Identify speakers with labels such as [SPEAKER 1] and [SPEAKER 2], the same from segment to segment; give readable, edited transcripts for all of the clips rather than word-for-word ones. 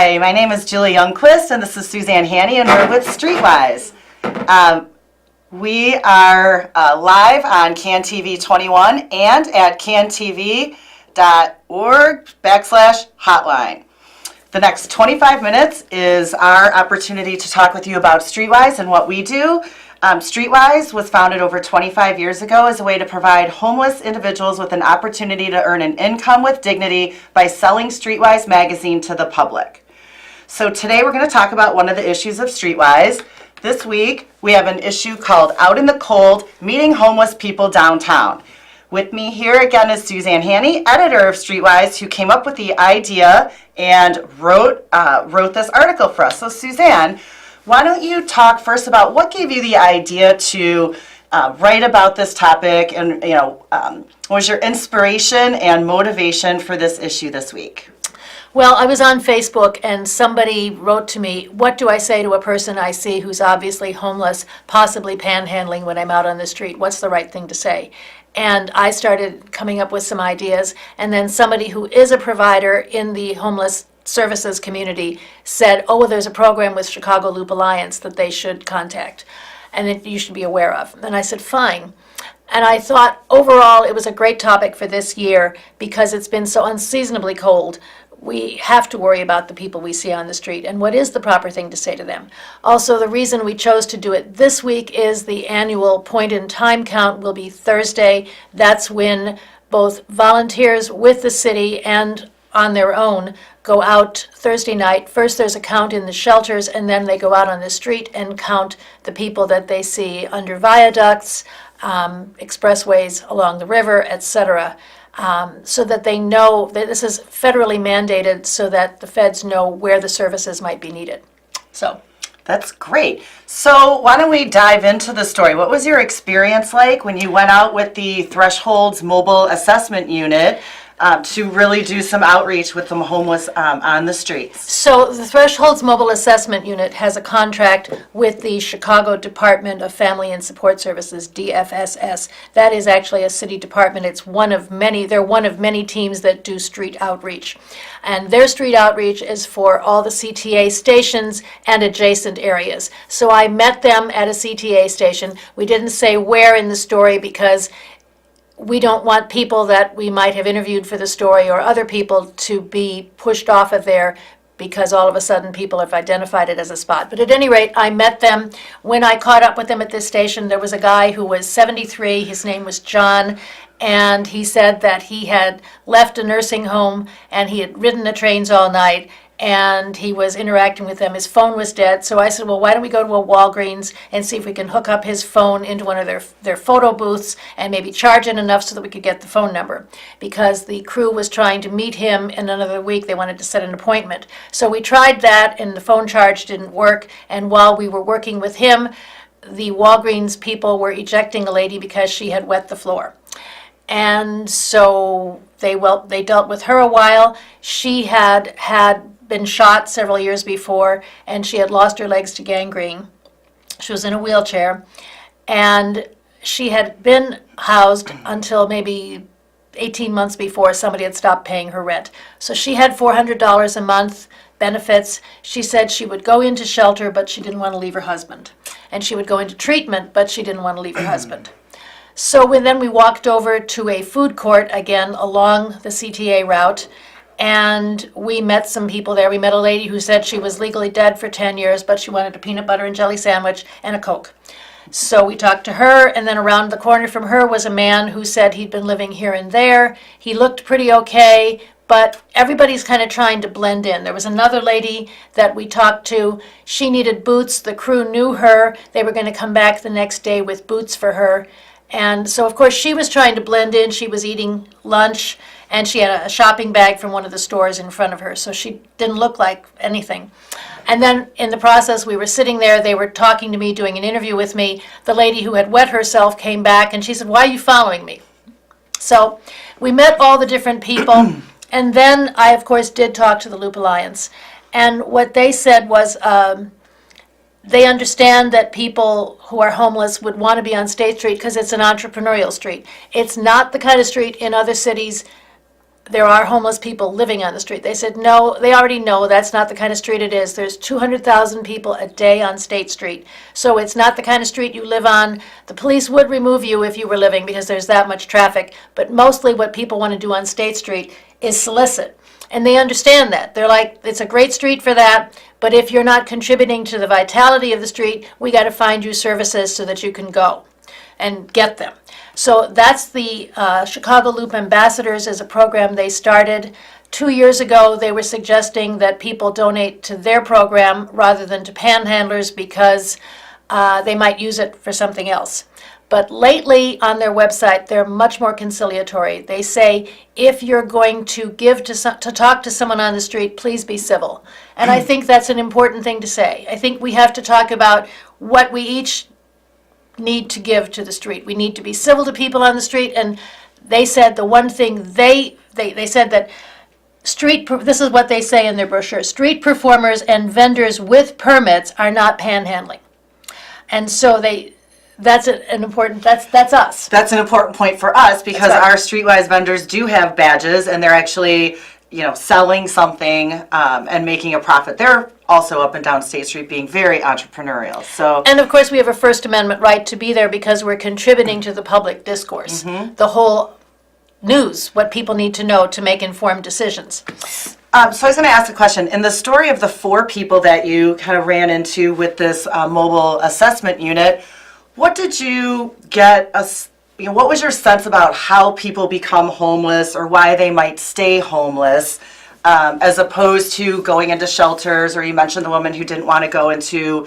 [SPEAKER 1] Hi, my name is Julie Youngquist, and this is Suzanne Hanney, and we're with Streetwise. We are live on CAN TV 21 and at cantv.org/hotline. The next 25 minutes is our opportunity to talk with you about Streetwise and what we do. Streetwise was founded over 25 years ago as a way to provide homeless individuals with an opportunity to earn an income with dignity by selling Streetwise magazine to the public. So today we're going to talk about one of the issues of Streetwise. This week we have an issue called Out in the Cold, Meeting Homeless People Downtown. With me here again is Suzanne Hanney, editor of Streetwise, who came up with the idea and wrote this article for us. So Suzanne, why don't you talk first about what gave you the idea to write about this topic, and what was your inspiration and motivation for this issue this week?
[SPEAKER 2] Well, I was on Facebook and somebody wrote to me, what do I say to a person I see who's obviously homeless, possibly panhandling when I'm out on the street? What's the right thing to say? And I started coming up with some ideas, and then somebody who is a provider in the homeless services community said, oh, well, there's a program with Chicago Loop Alliance that they should contact and that you should be aware of. And I said, fine. And I thought overall it was a great topic for this year because it's been so unseasonably cold. We have to worry about the people we see on the street and what is the proper thing to say to them. Also, the reason we chose to do it this week is the annual point in time count will be Thursday. That's when both volunteers with the city and on their own go out Thursday night. First there's a count in the shelters, and then they go out on the street and count the people that they see under viaducts, expressways along the river, etc., so that they know that this is federally mandated so that the feds know where the services might be needed. So
[SPEAKER 1] that's great. So why don't we dive into the story? What was your experience like when you went out with the Thresholds Mobile Assessment Unit to really do some outreach with some homeless on the streets?
[SPEAKER 2] So the Thresholds Mobile Assessment Unit has a contract with the Chicago Department of Family and Support Services, DFSS. That is actually a city department. It's one of many. They're one of many teams that do street outreach. And their street outreach is for all the CTA stations and adjacent areas. So I met them at a CTA station. We didn't say where in the story because we don't want people that we might have interviewed for the story or other people to be pushed off of there because all of a sudden people have identified it as a spot. But at any rate, I met them. When I caught up with them at this station, there was a guy who was 73. His name was John. And he said that he had left a nursing home and he had ridden the trains all night and he was interacting with them. His phone was dead. So I said, well, why don't we go to a Walgreens and see if we can hook up his phone into one of their photo booths and maybe charge it enough so that we could get the phone number. Because the crew was trying to meet him in another week. They wanted to set an appointment. So we tried that and the phone charge didn't work. And while we were working with him, the Walgreens people were ejecting a lady because she had wet the floor. And so they dealt with her a while. She had been shot several years before, and she had lost her legs to gangrene. She was in a wheelchair, and she had been housed until maybe 18 months before somebody had stopped paying her rent. So she had $400 a month benefits. She said she would go into shelter, but she didn't want to leave her husband. And she would go into treatment, but she didn't want to leave her husband. So then we walked over to a food court, again, along the CTA route, and we met some people there. We met a lady who said she was legally dead for 10 years, but she wanted a peanut butter and jelly sandwich and a Coke. So we talked to her, and then around the corner from her was a man who said he'd been living here and there. He looked pretty okay, but everybody's kind of trying to blend in. There was another lady that we talked to. She needed boots. The crew knew her. They were going to come back the next day with boots for her. And so, of course, she was trying to blend in. She was eating lunch, and she had a shopping bag from one of the stores in front of her, so she didn't look like anything. And then in the process, we were sitting there. They were talking to me, doing an interview with me. The lady who had wet herself came back, and she said, why are you following me? So we met all the different people, and then I, of course, did talk to the Loop Alliance. And what they said was they understand that people who are homeless would want to be on State Street because it's an entrepreneurial street. It's not the kind of street in other cities there are homeless people living on the street. They said, no, they already know that's not the kind of street it is. There's 200,000 people a day on State Street. So it's not the kind of street you live on. The police would remove you if you were living because there's that much traffic. But mostly what people want to do on State Street is solicit. And they understand that. They're like, it's a great street for that, but if you're not contributing to the vitality of the street, we got to find you services so that you can go and get them. So that's the Chicago Loop Ambassadors is a program they started 2 years ago. They were suggesting that people donate to their program rather than to panhandlers because they might use it for something else. But lately on their website, they're much more conciliatory. They say, if you're going to give to talk to someone on the street, please be civil. And I think that's an important thing to say. I think we have to talk about what we each need to give to the street. We need to be civil to people on the street. And they said the one thing they said that this is what they say in their brochure, street performers and vendors with permits are not panhandling. And so that's an important, that's us.
[SPEAKER 1] That's an important point for us because
[SPEAKER 2] That's right.
[SPEAKER 1] our Streetwise vendors do have badges and they're actually, selling something and making a profit. They're also up and down State Street being very entrepreneurial. So,
[SPEAKER 2] And of course, we have a First Amendment right to be there because we're contributing to the public discourse. The whole news, what people need to know to make informed decisions.
[SPEAKER 1] so I was going to ask a question. In the story of the 4 people that you kind of ran into with this mobile assessment unit, what did you get? What was your sense about how people become homeless or why they might stay homeless, as opposed to going into shelters? Or you mentioned the woman who didn't want to go into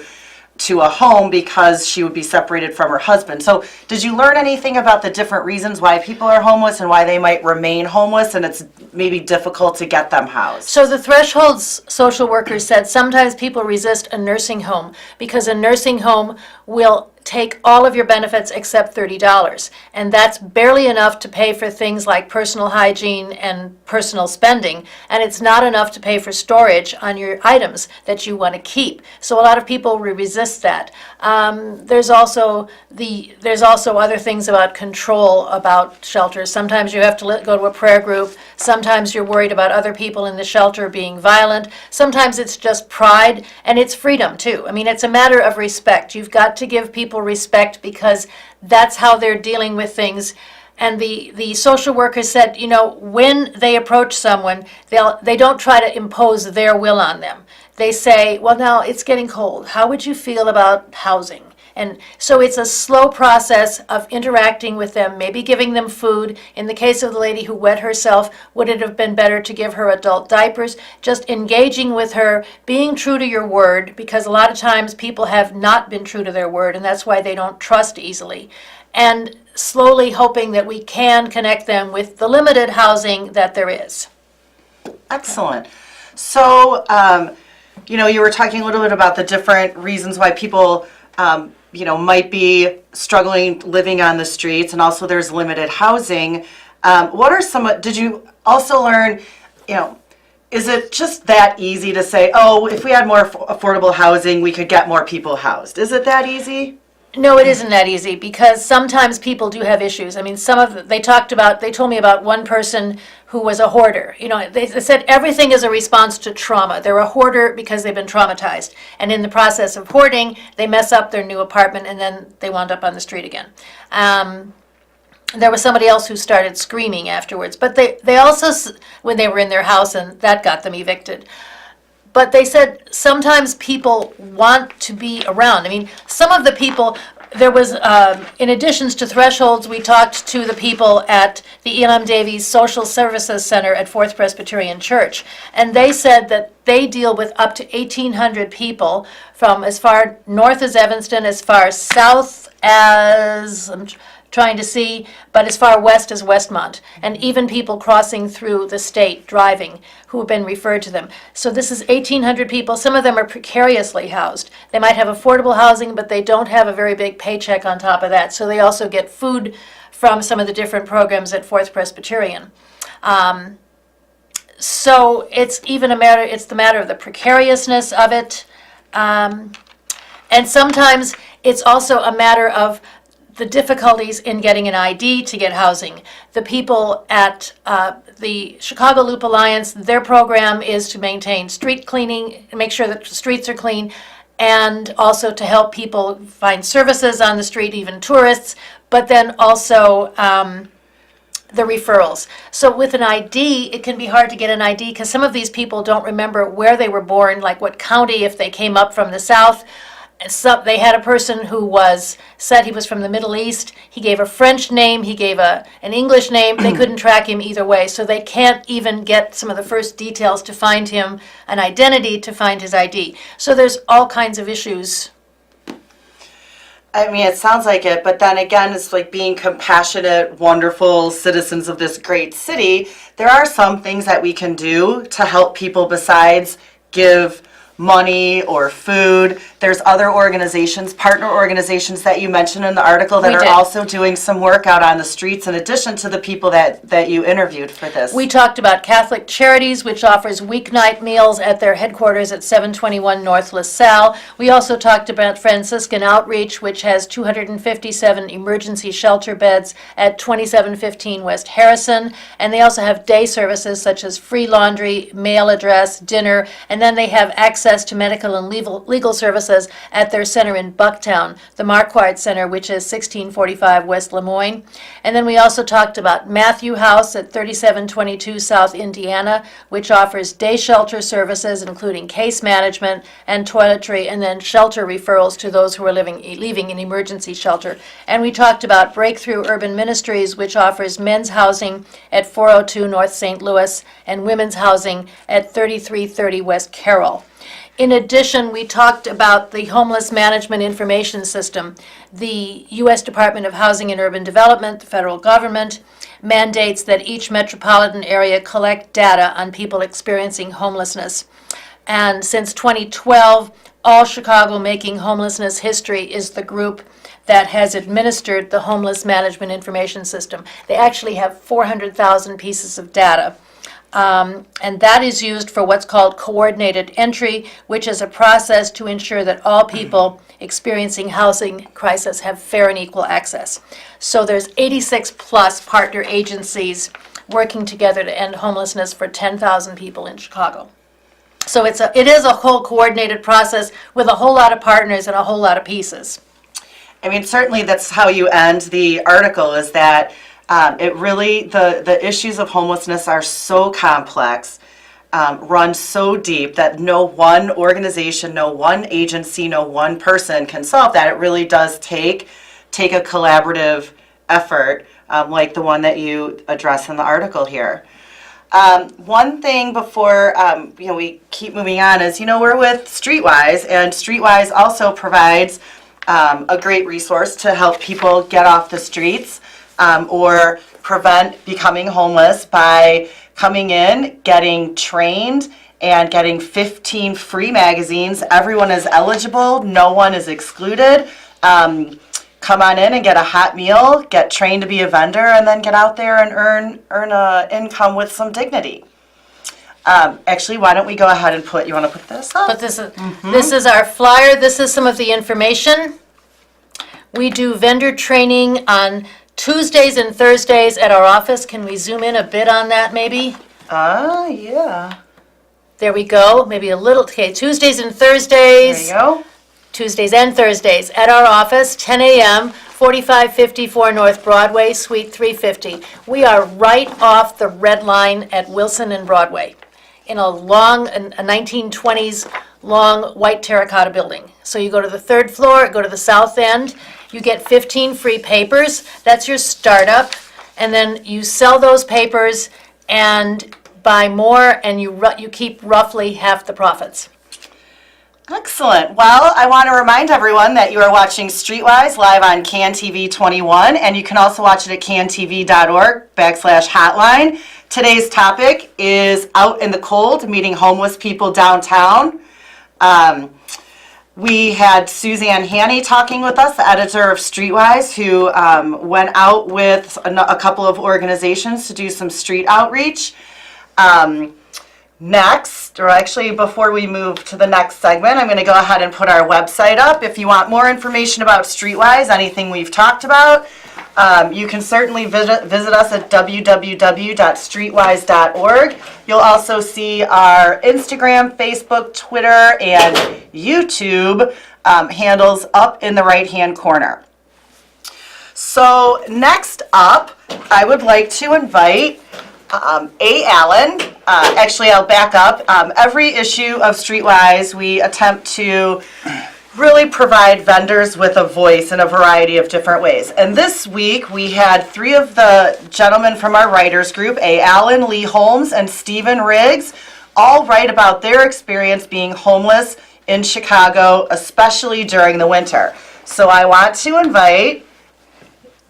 [SPEAKER 1] a home because she would be separated from her husband. So did you learn anything about the different reasons why people are homeless and why they might remain homeless and it's maybe difficult to get them housed?
[SPEAKER 2] So the thresholds social workers said sometimes people resist a nursing home because a nursing home will take all of your benefits except $30. And that's barely enough to pay for things like personal hygiene and personal spending. And it's not enough to pay for storage on your items that you want to keep. So a lot of people resist that. There's also other things about control about shelters. Sometimes you have to go to a prayer group. Sometimes you're worried about other people in the shelter being violent. Sometimes it's just pride, and it's freedom too. I mean, it's a matter of respect. You've got to give people respect because that's how they're dealing with things. And the social workers said, when they approach someone, they don't try to impose their will on them. They say, well, now it's getting cold. How would you feel about housing? And so it's a slow process of interacting with them, maybe giving them food. In the case of the lady who wet herself, would it have been better to give her adult diapers? Just engaging with her, being true to your word, because a lot of times people have not been true to their word, and that's why they don't trust easily. And slowly hoping that we can connect them with the limited housing that there is.
[SPEAKER 1] Excellent. So, you were talking a little bit about the different reasons why people might be struggling living on the streets, and also there's limited housing. What are did you also learn, is it just that easy to say, oh, if we had more affordable housing, we could get more people housed? Is it that easy?
[SPEAKER 2] No, it isn't that easy because sometimes people do have issues. I mean, they told me about one person who was a hoarder. They said everything is a response to trauma. They're a hoarder because they've been traumatized. And in the process of hoarding, they mess up their new apartment and then they wound up on the street again. There was somebody else who started screaming afterwards. But they also, when they were in their house, and that got them evicted. But they said sometimes people want to be around. I mean, some of the people, there was, in addition to thresholds, we talked to the people at the E.L.M. Davies Social Services Center at Fourth Presbyterian Church. And they said that they deal with up to 1,800 people from as far north as Evanston, as far south as, I'm trying to see, but as far west as Westmont, and even people crossing through the state driving who have been referred to them. So this is 1,800 people. Some of them are precariously housed. They might have affordable housing, but they don't have a very big paycheck on top of that. So they also get food from some of the different programs at Fourth Presbyterian. So it's the matter of the precariousness of it. And sometimes it's also a matter of the difficulties in getting an ID to get housing. The people at the Chicago Loop Alliance, their program is to maintain street cleaning, make sure that the streets are clean, and also to help people find services on the street, even tourists, but then also the referrals. So with an ID, it can be hard to get an ID because some of these people don't remember where they were born, like what county, if they came up from the south. So they had a person who said he was from the Middle East. He gave a French name, he gave an English name. They couldn't track him either way, so they can't even get some of the first details to find him an identity, to find his ID. So there's all kinds of issues.
[SPEAKER 1] I mean, it sounds like it, but then again, it's like being compassionate, wonderful citizens of this great city. There are some things that we can do to help people besides give money or food. There's other organizations, partner organizations that you mentioned in the article that are also doing some work out on the streets in addition to the people that you interviewed for this.
[SPEAKER 2] We talked about Catholic Charities, which offers weeknight meals at their headquarters at 721 North LaSalle. We also talked about Franciscan Outreach, which has 257 emergency shelter beds at 2715 West Harrison. And they also have day services such as free laundry, mail address, dinner, and then they have access to medical and legal services at their center in Bucktown, the Marquardt Center, which is 1645 West Lemoyne. And then we also talked about Matthew House at 3722 South Indiana, which offers day shelter services, including case management and toiletry, and then shelter referrals to those who are leaving an emergency shelter. And we talked about Breakthrough Urban Ministries, which offers men's housing at 402 North St. Louis and women's housing at 3330 West Carroll. In addition, we talked about the Homeless Management Information System. The U.S. Department of Housing and Urban Development, the federal government, mandates that each metropolitan area collect data on people experiencing homelessness. And since 2012, All Chicago Making Homelessness History is the group that has administered the Homeless Management Information System. They actually have 400,000 pieces of data. And that is used for what's called coordinated entry, which is a process to ensure that all people experiencing housing crisis have fair and equal access. So there's 86 plus partner agencies working together to end homelessness for 10,000 people in Chicago. So it is a whole coordinated process with a whole lot of partners and a whole lot of pieces.
[SPEAKER 1] I mean, certainly that's how you end the article, is that it really, the issues of homelessness are so complex, run so deep that no one organization, no one agency, no one person can solve that. It really does take a collaborative effort like the one that you address in the article here. One thing before we keep moving on is, we're with Streetwise, and Streetwise also provides a great resource to help people get off the streets. Or prevent becoming homeless by coming in, getting trained, and getting 15 free magazines. Everyone is eligible. No one is excluded. Come on in and get a hot meal, get trained to be a vendor, and then get out there and earn an income with some dignity. Actually, why don't we go ahead and you want to put this up?
[SPEAKER 2] But this is our flyer. This is some of the information. We do vendor training on Tuesdays and Thursdays at our office. Can we zoom in a bit on that, maybe?
[SPEAKER 1] Yeah.
[SPEAKER 2] There we go. Maybe a little. Okay, Tuesdays and Thursdays.
[SPEAKER 1] There you go.
[SPEAKER 2] Tuesdays and Thursdays at our office, 10 a.m., 4554 North Broadway, Suite 350. We are right off the red line at Wilson and Broadway in a 1920s long white terracotta building. So you go to the third floor, go to the south end, you get 15 free papers. That's your startup. And then you sell those papers and buy more, and you keep roughly half the profits.
[SPEAKER 1] Excellent. Well, I want to remind everyone that you are watching Streetwise live on CAN TV 21, and you can also watch it at cantv.org/hotline. Today's topic is Out in the Cold, meeting homeless people downtown. We had Suzanne Hanney talking with us, the editor of Streetwise, who went out with a couple of organizations to do some street outreach. Next, or actually before we move to the next segment, I'm going to go ahead and put our website up. If you want more information about Streetwise, anything we've talked about, you can certainly visit us at www.streetwise.org. You'll also see our Instagram, Facebook, Twitter, and YouTube handles up in the right-hand corner. So next up, I would like to invite A. Allen. Actually, I'll back up. Every issue of Streetwise, we attempt to really provide vendors with a voice in a variety of different ways. And this week, we had three of the gentlemen from our writers group, A. Allen, Lee Holmes, and Stephen Riggs, all write about their experience being homeless in Chicago, especially during the winter. So I want to invite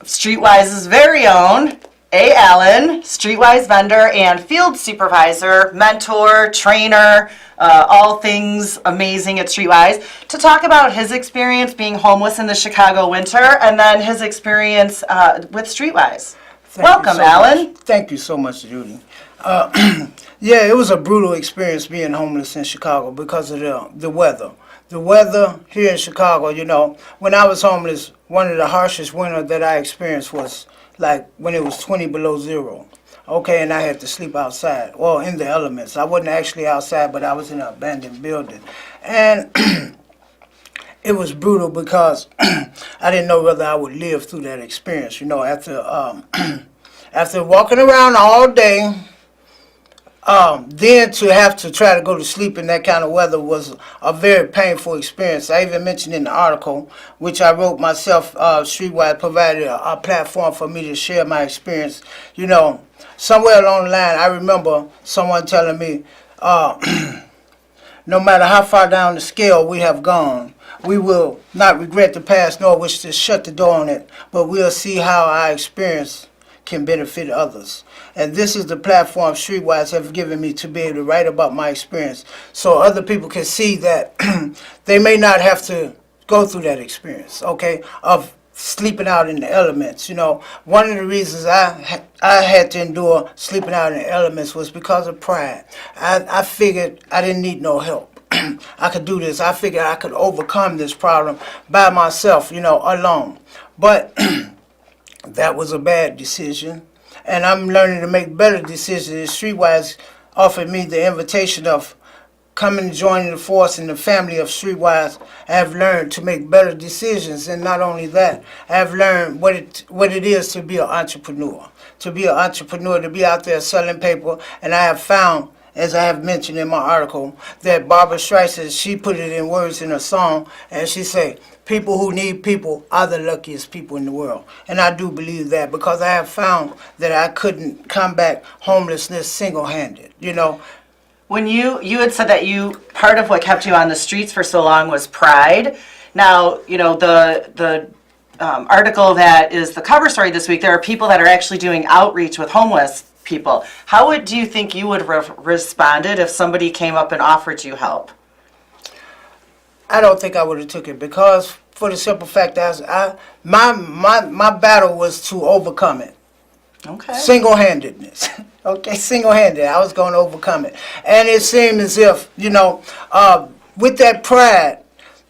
[SPEAKER 1] Streetwise's very own A. Allen, Streetwise vendor and field supervisor, mentor, trainer, all things amazing at Streetwise, to talk about his experience being homeless in the Chicago winter and then his experience with Streetwise. Welcome, Allen.
[SPEAKER 3] Thank you so much, Judy. Yeah, it was a brutal experience being homeless in Chicago because of the weather. The weather here in Chicago, you know, when I was homeless, one of the harshest winter that I experienced was like when it was 20 below zero. Okay, and I had to sleep outside, well, in the elements. I wasn't actually outside, but I was in an abandoned building. And it was brutal because I didn't know whether I would live through that experience. You know, after after walking around all day, then to have to try to go to sleep in that kind of weather was a very painful experience. I even mentioned in the article, which I wrote myself, Streetwise provided a platform for me to share my experience. You know, somewhere along the line, I remember someone telling me, no matter how far down the scale we have gone, we will not regret the past nor wish to shut the door on it, but we'll see how our experience can benefit others. And this is the platform Streetwise have given me to be able to write about my experience so other people can see that they may not have to go through that experience, okay, of sleeping out in the elements. You know, one of the reasons I had to endure sleeping out in the elements was because of pride. I figured I didn't need no help. I could do this. I figured I could overcome this problem by myself, you know, alone. But that was a bad decision. And I'm learning to make better decisions. Streetwise offered me the invitation of coming and joining the force in the family of Streetwise. I have learned to make better decisions, and not only that, I have learned what it is to be an entrepreneur. To be an entrepreneur, to be out there selling paper, and I have found, as I have mentioned in my article, that Barbara Streisand, she put it in words in a song, and she said, people who need people are the luckiest people in the world. And I do believe that because I have found that I couldn't combat homelessness single-handed, you know.
[SPEAKER 1] When you had said that part of what kept you on the streets for so long was pride. Now, you know, the article that is the cover story this week, there are people that are actually doing outreach with homeless people. How do you think you would have responded if somebody came up and offered you help?
[SPEAKER 3] I don't think I would have took it because for the simple fact that my battle was to overcome it.
[SPEAKER 1] Okay.
[SPEAKER 3] Single-handedness. Okay, single-handed. I was going to overcome it. And it seemed as if, you know, with that pride,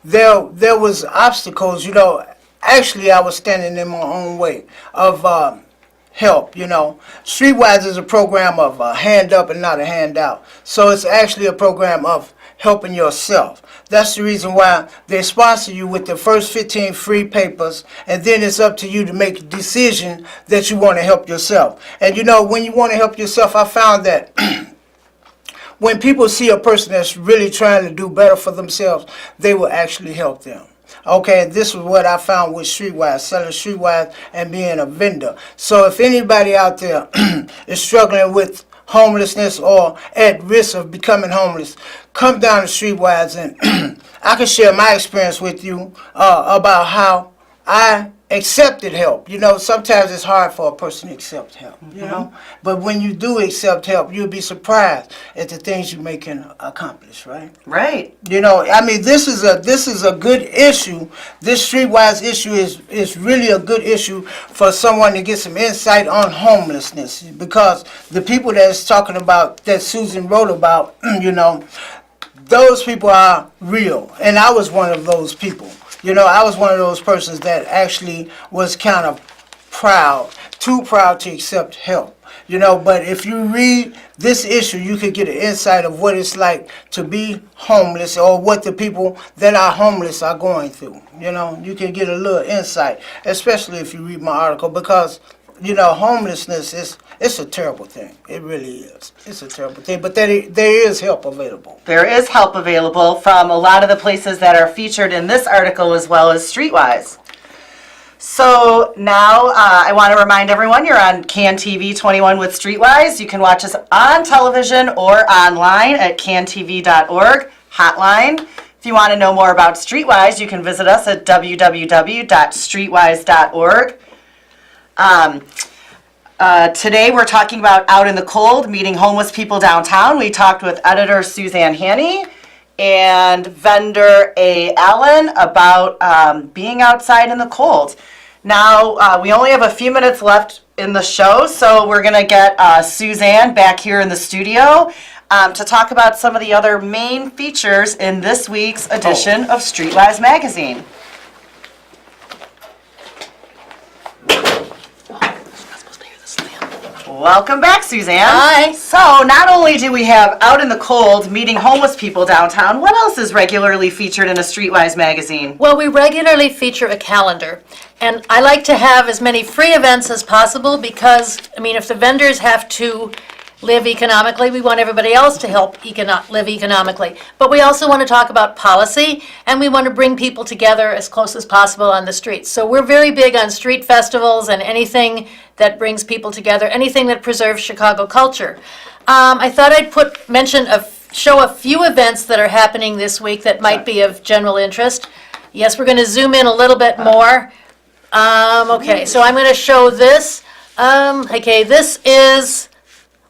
[SPEAKER 3] there was obstacles, you know. Actually, I was standing in my own way of help, you know. Streetwise is a program of a hand up and not a handout. So it's actually a program of helping yourself. That's the reason why they sponsor you with the first 15 free papers, and then it's up to you to make a decision that you want to help yourself. And you know, when you want to help yourself, I found that when people see a person that's really trying to do better for themselves, they will actually help them. Okay, this is what I found with Streetwise, selling Streetwise and being a vendor. So if anybody out there is struggling with homelessness or at risk of becoming homeless, come down to Streetwise and I can share my experience with you about how I accepted help. You know, sometimes it's hard for a person to accept help, you know. But when you do accept help, you'll be surprised at the things you can accomplish, right?
[SPEAKER 1] Right.
[SPEAKER 3] You know, I mean, this is a good issue. This Streetwise issue is really a good issue for someone to get some insight on homelessness, because the people that's talking about, that Susan wrote about, you know, those people are real, and I was one of those people. You know, I was one of those persons that actually was kind of proud, too proud to accept help. You know, but if you read this issue, you could get an insight of what it's like to be homeless, or what the people that are homeless are going through. You know, you can get a little insight, especially if you read my article, because, you know, homelessness it's a terrible thing. It really is. It's a terrible thing, but there is help available.
[SPEAKER 1] There is help available from a lot of the places that are featured in this article, as well as Streetwise. So now I want to remind everyone, you're on CAN TV 21 with Streetwise. You can watch us on television or online at cantv.org hotline. If you want to know more about Streetwise, you can visit us at www.streetwise.org. Today we're talking about Out in the Cold, meeting homeless people downtown. We talked with editor Suzanne Hanney and vendor A. Allen about being outside in the cold. Now, we only have a few minutes left in the show, so we're going to get Suzanne back here in the studio to talk about some of the other main features in this week's edition of Streetwise Magazine. Welcome back, Suzanne.
[SPEAKER 2] Hi.
[SPEAKER 1] So, not only do we have Out in the Cold, meeting homeless people downtown, what else is regularly featured in a Streetwise magazine?
[SPEAKER 2] Well, we regularly feature a calendar, and I like to have as many free events as possible because, I mean, if the vendors have to live economically, we want everybody else to help live economically. But we also want to talk about policy, and we want to bring people together as close as possible on the streets. So we're very big on street festivals and anything that brings people together, anything that preserves Chicago culture. I thought I'd show a few events that are happening this week that might be of general interest. Yes, we're going to zoom in a little bit more. Okay, so I'm going to show this. Okay, this is...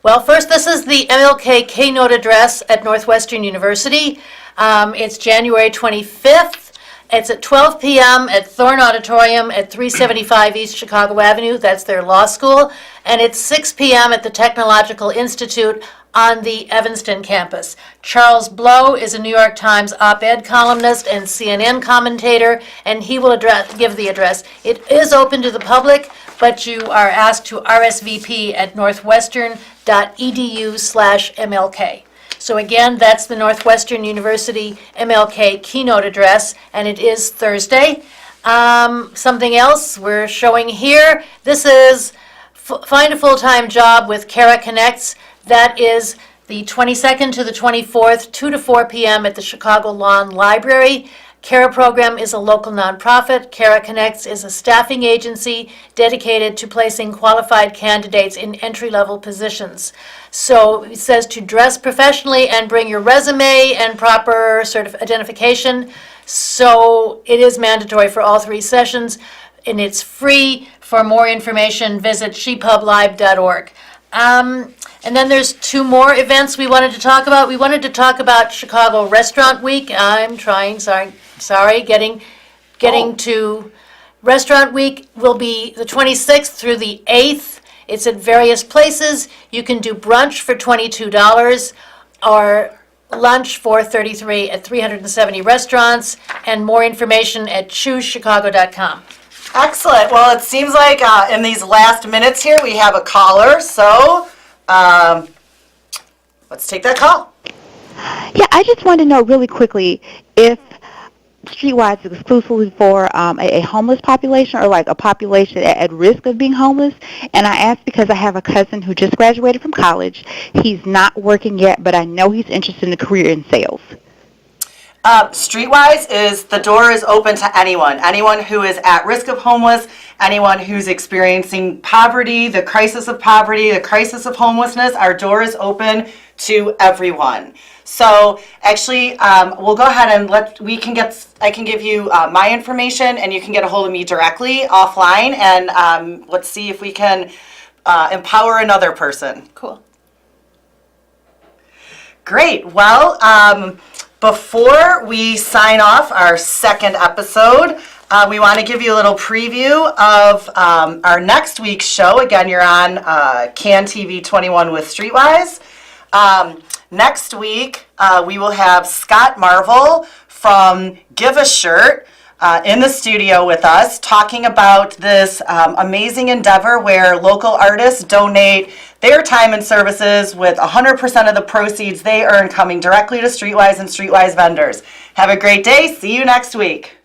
[SPEAKER 2] Well, first, this is the MLK keynote address at Northwestern University. It's January 25th. It's at 12 p.m. at Thorne Auditorium at 375 East Chicago Avenue. That's their law school. And it's 6 p.m. at the Technological Institute on the Evanston campus. Charles Blow is a New York Times op-ed columnist and CNN commentator, and he will give the address. It is open to the public, but you are asked to RSVP at northwestern.edu/MLK. So again, that's the Northwestern University MLK keynote address, and it is Thursday. Something else we're showing here, this is Find a Full-Time Job with Kara Connects. That is the 22nd to the 24th, 2 to 4 p.m. at the Chicago Lawn Library. CARA program is a local nonprofit. CARA Connects is a staffing agency dedicated to placing qualified candidates in entry-level positions. So it says to dress professionally and bring your resume and proper sort of identification. So it is mandatory for all 3 sessions, and it's free. For more information, visit shepublive.org. And then there's 2 more events we wanted to talk about. We wanted to talk about Chicago Restaurant Week. Getting to Restaurant Week will be the 26th through the 8th. It's at various places. You can do brunch for $22 or lunch for $33 at 370 restaurants, and more information at choosechicago.com.
[SPEAKER 1] Excellent. Well, it seems like in these last minutes here we have a caller, so let's take that call.
[SPEAKER 4] Yeah, I just want to know really quickly if Streetwise is exclusively for a homeless population, or like a population at risk of being homeless. And I ask because I have a cousin who just graduated from college. He's not working yet, but I know he's interested in a career in sales.
[SPEAKER 1] Streetwise the door is open to anyone who is at risk of homeless, anyone who's experiencing poverty, the crisis of homelessness. Our door is open to everyone. So actually, we'll go ahead and I can give you my information, and you can get a hold of me directly offline, and let's see if we can empower another person.
[SPEAKER 2] Cool.
[SPEAKER 1] Great. Well, before we sign off our second episode, we want to give you a little preview of our next week's show. Again, you're on CAN TV 21 with Streetwise. Next week, we will have Scott Marvel from Give a Shirt in the studio with us, talking about this amazing endeavor where local artists donate their time and services with 100% of the proceeds they earn coming directly to Streetwise and Streetwise vendors. Have a great day. See you next week.